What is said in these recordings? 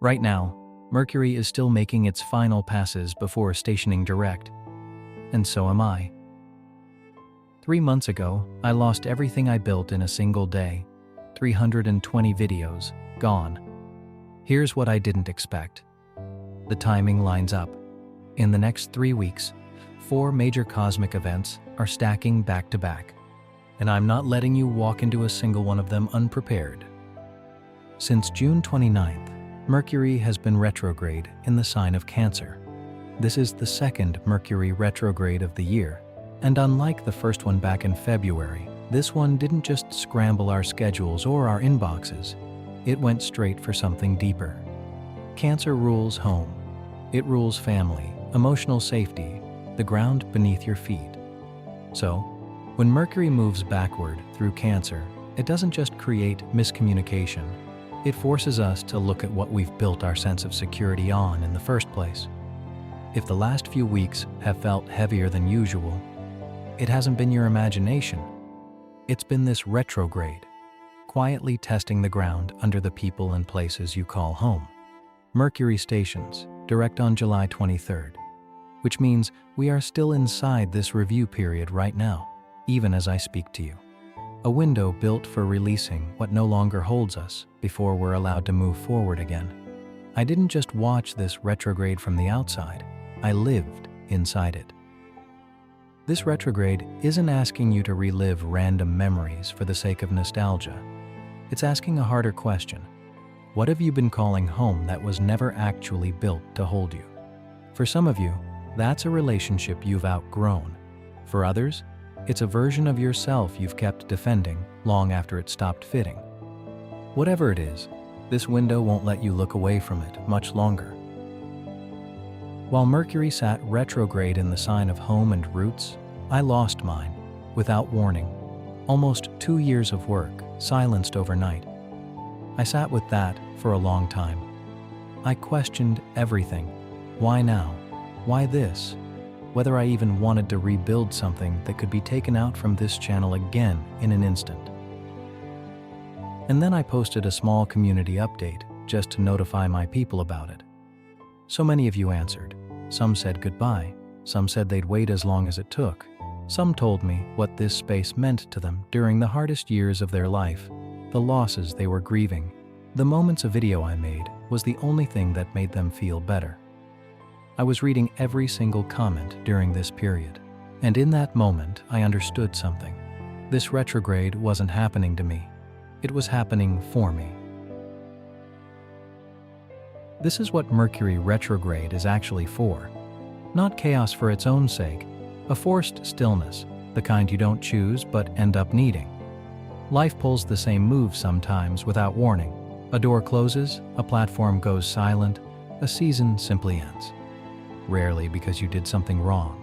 Right now, Mercury is still making its final passes before stationing direct. And so am I. 3 months ago, I lost everything I built in a single day. 320 videos, gone. Here's what I didn't expect. The timing lines up. In the next 3 weeks, 4 major cosmic events are stacking back to back. And I'm not letting you walk into a single one of them unprepared. Since June 29th, Mercury has been retrograde in the sign of Cancer. This is the second Mercury retrograde of the year, and unlike the first one back in February, this one didn't just scramble our schedules or our inboxes. It went straight for something deeper. Cancer rules home. It rules family, emotional safety, the ground beneath your feet. So, when Mercury moves backward through Cancer, it doesn't just create miscommunication. It forces us to look at what we've built our sense of security on in the first place. If the last few weeks have felt heavier than usual, it hasn't been your imagination. It's been this retrograde, quietly testing the ground under the people and places you call home. Mercury stations direct on July 23rd, which means we are still inside this review period right now, even as I speak to you. A window built for releasing what no longer holds us before we're allowed to move forward again. I didn't just watch this retrograde from the outside, I lived inside it. This retrograde isn't asking you to relive random memories for the sake of nostalgia. It's asking a harder question. What have you been calling home that was never actually built to hold you? For some of you, that's a relationship you've outgrown. For others, it's a version of yourself you've kept defending long after it stopped fitting. Whatever it is, this window won't let you look away from it much longer. While Mercury sat retrograde in the sign of home and roots, I lost mine, without warning. Almost 2 years of work, silenced overnight. I sat with that for a long time. I questioned everything. Why now? Why this? Whether I even wanted to rebuild something that could be taken out from this channel again in an instant. And then I posted a small community update just to notify my people about it. So many of you answered. Some said goodbye. Some said they'd wait as long as it took. Some told me what this space meant to them during the hardest years of their life, the losses they were grieving. The moments a video I made was the only thing that made them feel better. I was reading every single comment during this period, and in that moment I understood something. This retrograde wasn't happening to me. It was happening for me. This is what Mercury retrograde is actually for. Not chaos for its own sake, a forced stillness, the kind you don't choose but end up needing. Life pulls the same move sometimes without warning. A door closes, a platform goes silent, a season simply ends. Rarely because you did something wrong.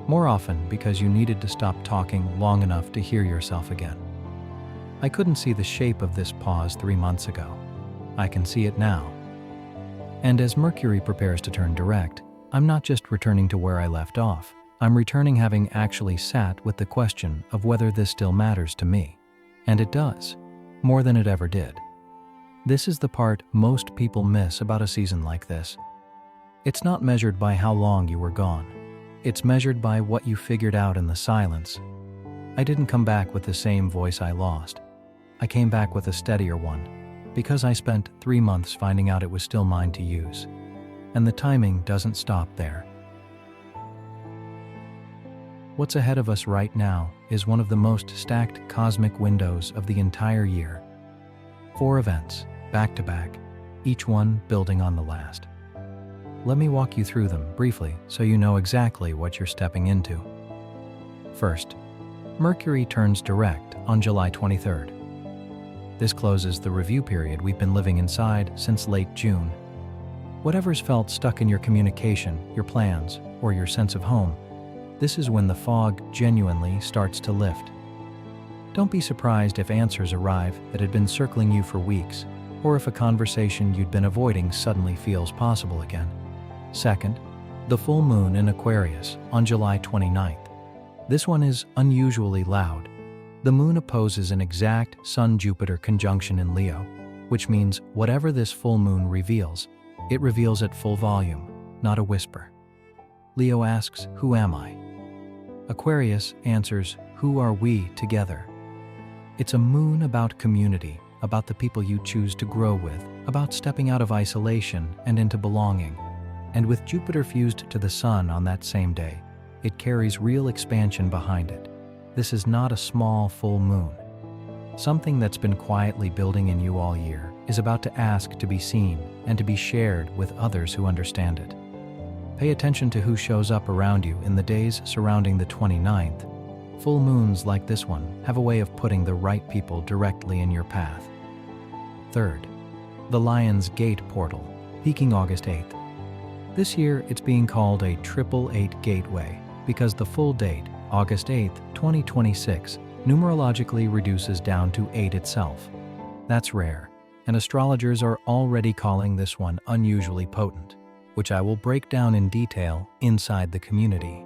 More often because you needed to stop talking long enough to hear yourself again. I couldn't see the shape of this pause 3 months ago. I can see it now. And as Mercury prepares to turn direct, I'm not just returning to where I left off. I'm returning having actually sat with the question of whether this still matters to me. And it does, more than it ever did. This is the part most people miss about a season like this. It's not measured by how long you were gone. It's measured by what you figured out in the silence. I didn't come back with the same voice I lost. I came back with a steadier one, because I spent 3 months finding out it was still mine to use. And the timing doesn't stop there. What's ahead of us right now is one of the most stacked cosmic windows of the entire year. 4 events, back to back, each one building on the last. Let me walk you through them briefly so you know exactly what you're stepping into. First, Mercury turns direct on July 23rd. This closes the review period we've been living inside since late June. Whatever's felt stuck in your communication, your plans, or your sense of home, this is when the fog genuinely starts to lift. Don't be surprised if answers arrive that had been circling you for weeks, or if a conversation you'd been avoiding suddenly feels possible again. Second, the full moon in Aquarius on July 29th. This one is unusually loud. The moon opposes an exact Sun-Jupiter conjunction in Leo, which means whatever this full moon reveals, it reveals at full volume, not a whisper. Leo asks, "Who am I?" Aquarius answers, "Who are we together?" It's a moon about community, about the people you choose to grow with, about stepping out of isolation and into belonging. And with Jupiter fused to the Sun on that same day, it carries real expansion behind it. This is not a small full moon. Something that's been quietly building in you all year is about to ask to be seen and to be shared with others who understand it. Pay attention to who shows up around you in the days surrounding the 29th. Full moons like this one have a way of putting the right people directly in your path. Third, the Lion's Gate portal, peaking August 8th. This year, it's being called a 888 gateway because the full date, August 8th, 2026, numerologically reduces down to 8 itself. That's rare, and astrologers are already calling this one unusually potent, which I will break down in detail inside the community.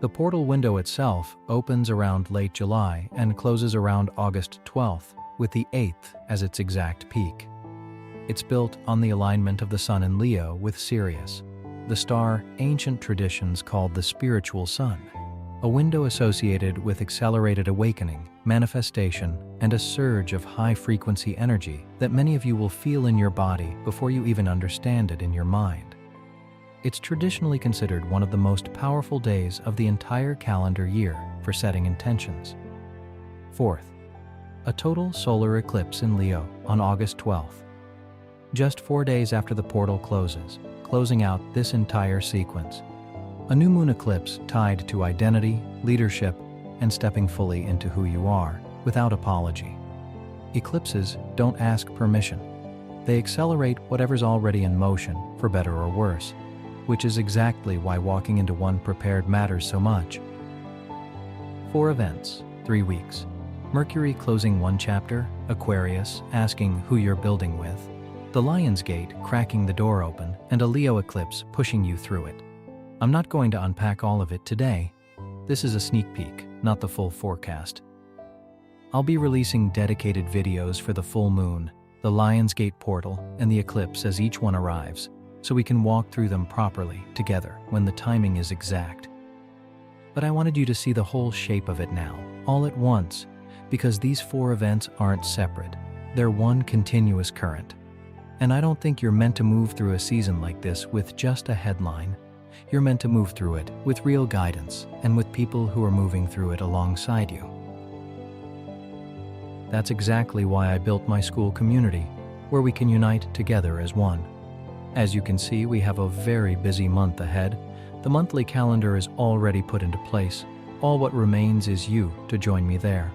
The portal window itself opens around late July and closes around August 12th, with the 8th as its exact peak. It's built on the alignment of the Sun in Leo with Sirius, the star ancient traditions called the spiritual sun, a window associated with accelerated awakening, manifestation, and a surge of high-frequency energy that many of you will feel in your body before you even understand it in your mind. It's traditionally considered one of the most powerful days of the entire calendar year for setting intentions. Fourth, a total solar eclipse in Leo on August 12th. Just 4 days after the portal closes, closing out this entire sequence. A new moon eclipse tied to identity, leadership, and stepping fully into who you are without apology. Eclipses don't ask permission. They accelerate whatever's already in motion, for better or worse, which is exactly why walking into one prepared matters so much. 4 events, 3 weeks. Mercury closing one chapter, Aquarius asking who you're building with, the Lion's Gate cracking the door open, and a Leo eclipse pushing you through it. I'm not going to unpack all of it today. This is a sneak peek, not the full forecast. I'll be releasing dedicated videos for the full moon, the Lion's Gate portal, and the eclipse as each one arrives, so we can walk through them properly together when the timing is exact. But I wanted you to see the whole shape of it now, all at once, because these 4 events aren't separate. They're one continuous current. And I don't think you're meant to move through a season like this with just a headline. You're meant to move through it with real guidance and with people who are moving through it alongside you. That's exactly why I built my school community, where we can unite together as one. As you can see, we have a very busy month ahead. The monthly calendar is already put into place. All what remains is you to join me there.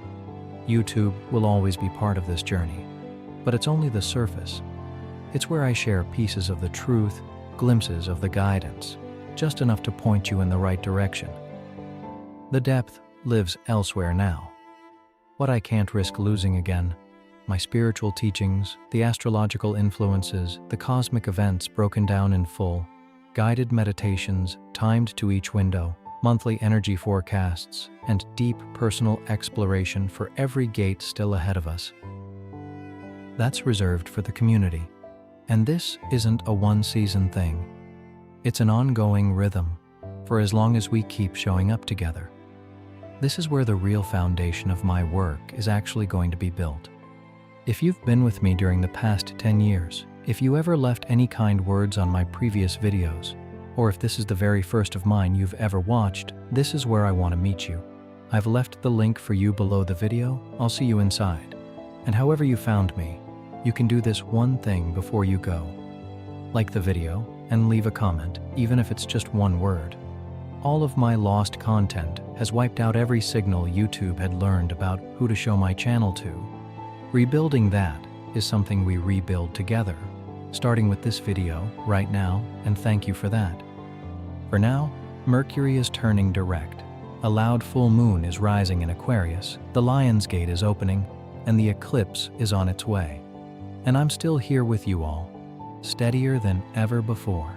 YouTube will always be part of this journey, but it's only the surface. It's where I share pieces of the truth, glimpses of the guidance, just enough to point you in the right direction. The depth lives elsewhere now. What I can't risk losing again, my spiritual teachings, the astrological influences, the cosmic events broken down in full, guided meditations timed to each window, monthly energy forecasts, and deep personal exploration for every gate still ahead of us. That's reserved for the community. And this isn't a one-season thing. It's an ongoing rhythm, for as long as we keep showing up together. This is where the real foundation of my work is actually going to be built. If you've been with me during the past 10 years, if you ever left any kind words on my previous videos, or if this is the very first of mine you've ever watched, this is where I want to meet you. I've left the link for you below the video. I'll see you inside. And however you found me, you can do this one thing before you go. Like the video and leave a comment, even if it's just one word. All of my lost content has wiped out every signal YouTube had learned about who to show my channel to. Rebuilding that is something we rebuild together, starting with this video right now, and thank you for that. For now, Mercury is turning direct. A loud full moon is rising in Aquarius, the Lion's Gate is opening, and the eclipse is on its way. And I'm still here with you all, steadier than ever before.